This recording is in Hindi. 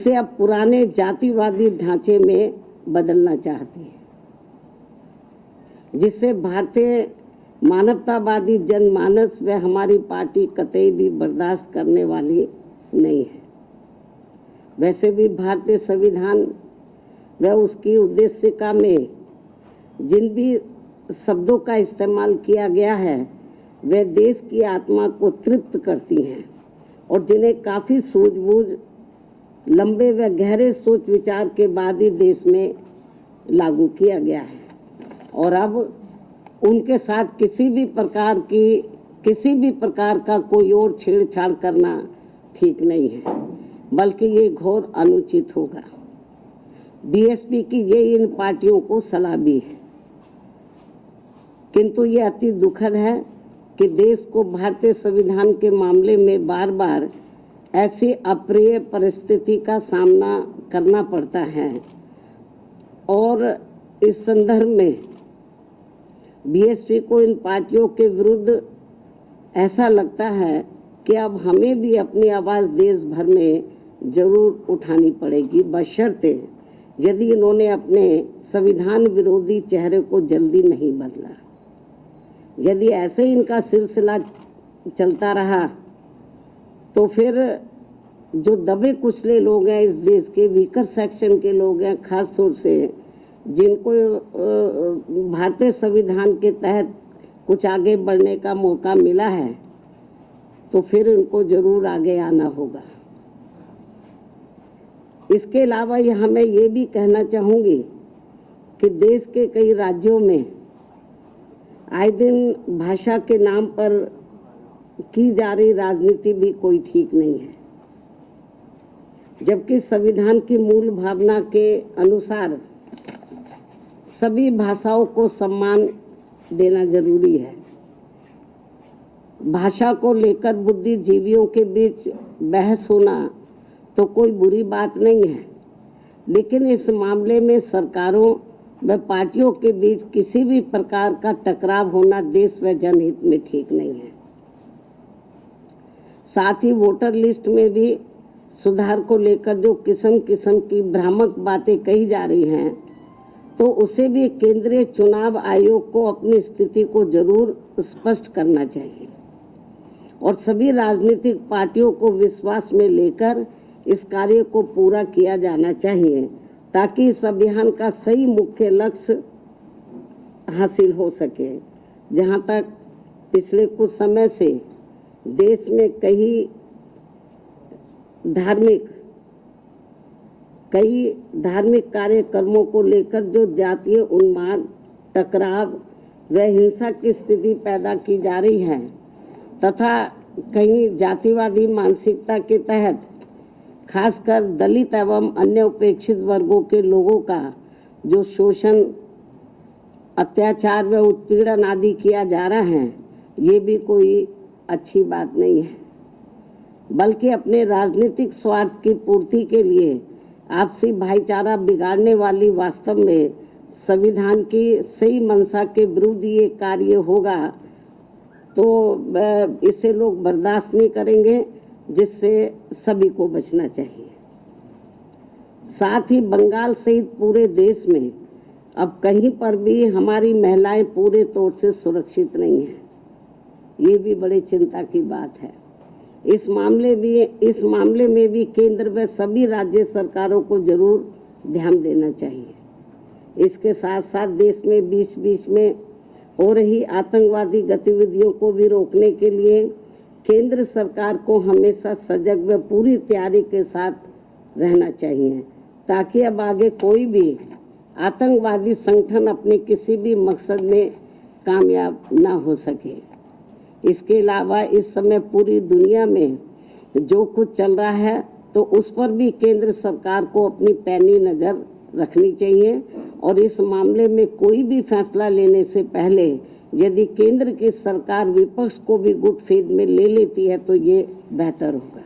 से अब पुराने जातिवादी ढांचे में बदलना चाहती है, जिससे भारतीय मानवतावादी जनमानस व हमारी पार्टी कतई भी बर्दाश्त करने वाली नहीं है। वैसे भी भारतीय संविधान व उसकी उद्देशिका में जिन भी शब्दों का इस्तेमाल किया गया है वे देश की आत्मा को तृप्त करती हैं और जिन्हें काफ़ी सूझबूझ, लंबे व गहरे सोच विचार के बाद ही देश में लागू किया गया है। और अब उनके साथ किसी भी प्रकार का कोई और छेड़छाड़ करना ठीक नहीं है, बल्कि ये घोर अनुचित होगा। बीएसपी की ये इन पार्टियों को सलाह भी है, किंतु ये अति दुखद है कि देश को भारतीय संविधान के मामले में बार बार ऐसी अप्रिय परिस्थिति का सामना करना पड़ता है। और इस संदर्भ में बीएसपी को इन पार्टियों के विरुद्ध ऐसा लगता है कि अब हमें भी अपनी आवाज़ देश भर में जरूर उठानी पड़ेगी, बशर्ते यदि इन्होंने अपने संविधान विरोधी चेहरे को जल्दी नहीं बदला। यदि ऐसे ही इनका सिलसिला चलता रहा तो फिर जो दबे कुचले लोग हैं, इस देश के वीकर सेक्शन के लोग हैं, खास तौर से जिनको भारतीय संविधान के तहत कुछ आगे बढ़ने का मौका मिला है, तो फिर उनको जरूर आगे आना होगा। इसके अलावा यहाँ मैं ये भी कहना चाहूँगी कि देश के कई राज्यों में आए दिन भाषा के नाम पर की जा रही राजनीति भी कोई ठीक नहीं है, जबकि संविधान की मूल भावना के अनुसार सभी भाषाओं को सम्मान देना जरूरी है। भाषा को लेकर बुद्धिजीवियों के बीच बहस होना तो कोई बुरी बात नहीं है, लेकिन इस मामले में सरकारों व पार्टियों के बीच किसी भी प्रकार का टकराव होना देश व जनहित में ठीक नहीं है। साथ ही वोटर लिस्ट में भी सुधार को लेकर जो किस्म किस्म की भ्रामक बातें कही जा रही हैं, तो उसे भी केंद्रीय चुनाव आयोग को अपनी स्थिति को जरूर स्पष्ट करना चाहिए और सभी राजनीतिक पार्टियों को विश्वास में लेकर इस कार्य को पूरा किया जाना चाहिए, ताकि इस अभियान का सही मुख्य लक्ष्य हासिल हो सके। जहां तक पिछले कुछ समय से देश में कई धार्मिक कार्यक्रमों को लेकर जो जातीय उन्माद, टकराव व हिंसा की स्थिति पैदा की जा रही है तथा कहीं जातिवादी मानसिकता के तहत खासकर दलित एवं अन्य उपेक्षित वर्गों के लोगों का जो शोषण, अत्याचार व उत्पीड़न आदि किया जा रहा है, ये भी कोई अच्छी बात नहीं है, बल्कि अपने राजनीतिक स्वार्थ की पूर्ति के लिए आपसी भाईचारा बिगाड़ने वाली वास्तव में संविधान की सही मंशा के विरुद्ध ये कार्य होगा, तो इसे लोग बर्दाश्त नहीं करेंगे, जिससे सभी को बचना चाहिए। साथ ही बंगाल सहित पूरे देश में अब कहीं पर भी हमारी महिलाएं पूरे तौर से सुरक्षित नहीं हैं। ये भी बड़ी चिंता की बात है। इस मामले में भी केंद्र व सभी राज्य सरकारों को जरूर ध्यान देना चाहिए। इसके साथ साथ देश में बीच बीच में हो रही आतंकवादी गतिविधियों को भी रोकने के लिए केंद्र सरकार को हमेशा सजग व पूरी तैयारी के साथ रहना चाहिए, ताकि अब आगे कोई भी आतंकवादी संगठन अपने किसी भी मकसद में कामयाब ना हो सके। इसके अलावा इस समय पूरी दुनिया में जो कुछ चल रहा है, तो उस पर भी केंद्र सरकार को अपनी पैनी नज़र रखनी चाहिए और इस मामले में कोई भी फैसला लेने से पहले यदि केंद्र की सरकार विपक्ष को भी गुड फेथ में ले लेती है तो ये बेहतर होगा।